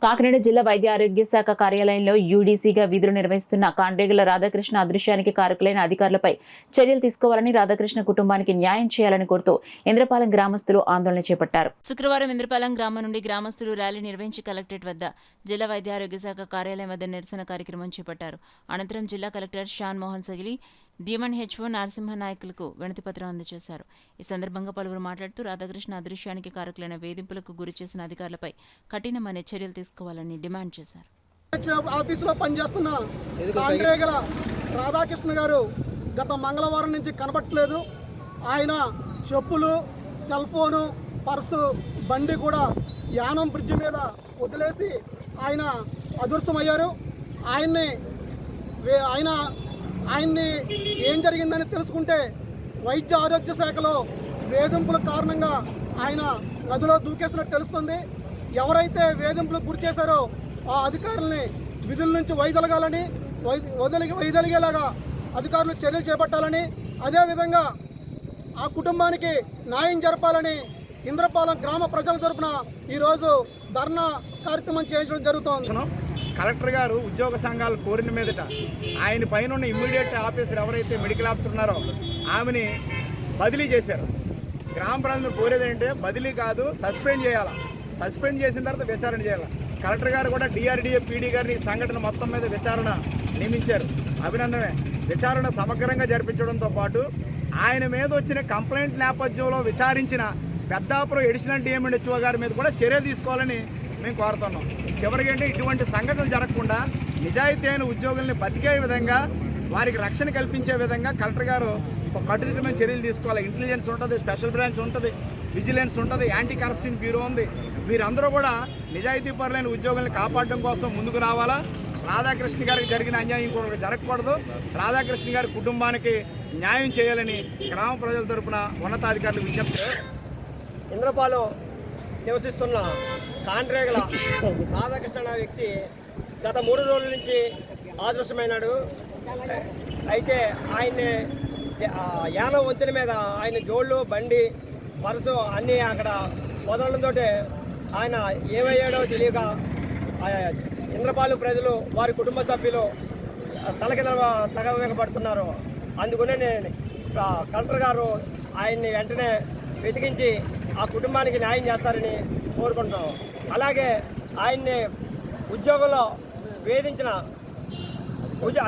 కాకినాడ జిల్లా వైద్య ఆరోగ్య శాఖ కార్యాలయంలో యూడీసీగా విధులు నిర్వహిస్తున్న కాండ్రేగుల రాధాకృష్ణ అదృశ్యానికి కారకులైన అధికారులపై చర్యలు తీసుకోవాలని రాధాకృష్ణ కుటుంబానికి న్యాయం చేయాలని కోరుతూ ఇంద్రపాలెం గ్రామస్తులు ఆందోళన చేపట్టారు. శుక్రవారం ఇంద్రపాలెం గ్రామం నుండి గ్రామస్తులు ర్యాలీ నిర్వహించి కలెక్టరేట్ వద్ద జిల్లా వైద్య ఆరోగ్య శాఖ కార్యాలయం వద్ద నిరసన కార్యక్రమం చేపట్టారు. అనంతరం జిల్లా collector Shan Mohan Sagili, DM and HO Narasimha నాయకులకు వినతిపత్రం అందజేశారు. ఈ సందర్భంగా పలువురు మాట్లాడుతూ రాధాకృష్ణ అదృశ్యానికి కారకులైన వేధింపులకు గురి చేసిన అధికారులపై కఠినమైన చర్యలు తీసుకోవాలని డిమాండ్ చేశారు. ఆఫీసులో పనిచేస్తున్న కాండ్రేగుల రాధాకృష్ణ గారు గత మంగళవారం నుంచి కనబట్టలేదు. ఆయన చెప్పులు, సెల్ ఫోను, పర్సు, బండి కూడా యానం బ్రిడ్జి మీద వదిలేసి ఆయన అదృశ్యమయ్యారు. ఆయన్ని ఏం జరిగిందని తెలుసుకుంటే వైద్య ఆరోగ్య శాఖలో వేధింపుల కారణంగా ఆయన నదిలో దూకేసినట్టు తెలుస్తుంది. ఎవరైతే వేధింపులకు గురి చేశారో ఆ అధికారులని విధుల నుంచి వైదొలిగేలాగా అధికారులు చర్యలు చేపట్టాలని, అదేవిధంగా ఆ కుటుంబానికి న్యాయం జరపాలని ఇంద్రపాలెం గ్రామ ప్రజల తరపున ఈరోజు ధర్నా కార్యక్రమం చేయించడం జరుగుతోంది. కలెక్టర్ గారు ఉద్యోగ సంఘాలు కోరిన మీదట ఆయన పైన ఉన్న ఇమ్మీడియట్ ఆఫీసర్ ఎవరైతే మెడికల్ ఆఫీసర్ ఉన్నారో ఆమెని బదిలీ చేశారు. గ్రామ ప్రజలు కోరేది ఏంటంటే బదిలీ కాదు, సస్పెండ్ చేయాలి. సస్పెండ్ చేసిన తర్వాత విచారణ చేయాలి. కలెక్టర్ గారు కూడా డిఆర్డీఏ పీడీ గారిని ఈ సంఘటన మొత్తం మీద విచారణ నియమించారు. అభినందనమే. విచారణ సమగ్రంగా జరిపించడంతో పాటు ఆయన మీద వచ్చిన కంప్లైంట్ నేపథ్యంలో విచారించిన పెద్దాపురం ఎడిషనల్ డిఎంఎన్ హెచ్ఓ గారి మీద కూడా చర్య తీసుకోవాలని మేము కోరుతున్నాం. చివరికి ఏంటి, ఇటువంటి సంఘటనలు జరగకుండా నిజాయితీ అయిన ఉద్యోగుల్ని బతికే విధంగా, వారికి రక్షణ కల్పించే విధంగా కలెక్టర్ గారు కట్టుదిట్టమైన చర్యలు తీసుకోవాలి. ఇంటెలిజెన్స్ ఉంటుంది, స్పెషల్ బ్రాంచ్ ఉంటుంది, విజిలెన్స్ ఉంటుంది, యాంటీ కరప్షన్ బ్యూరో ఉంది. వీరందరూ కూడా నిజాయితీ పరులైన ఉద్యోగుల్ని కాపాడడం కోసం ముందుకు రావాలా. రాధాకృష్ణ గారికి జరిగిన అన్యాయం ఇంకొకటి జరగకూడదు. రాధాకృష్ణ గారి కుటుంబానికి న్యాయం చేయాలని గ్రామ ప్రజల తరపున ఉన్నతాధికారులు విజ్ఞప్తి. ఇంద్రపాలెం నివసిస్తున్న కాండ్రేగుల రాధాకృష్ణ అనే వ్యక్తి గత 3 రోజుల నుంచి ఆదృశ్యమైనాడు. అయితే ఆయన్ని యానం వంతెన మీద ఆయన జోళ్ళు, బండి, పర్సు అన్నీ అక్కడ వదలడంతో ఆయన ఏమయ్యాడో తెలియక ఇంద్రపాలెం ప్రజలు, వారి కుటుంబ సభ్యులు తగవేకపడుతున్నారు. అందుకనే నేను కలెక్టర్ గారు ఆయన్ని వెంటనే వెతికించి ఆ కుటుంబానికి న్యాయం చేస్తారని కోరుకుంటున్నాం. అలాగే ఆయన్ని ఉద్యోగంలో వేధించిన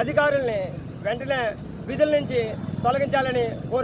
అధికారుల్ని వెంటనే విధుల నుంచి తొలగించాలని కోరుకుంటున్నాం.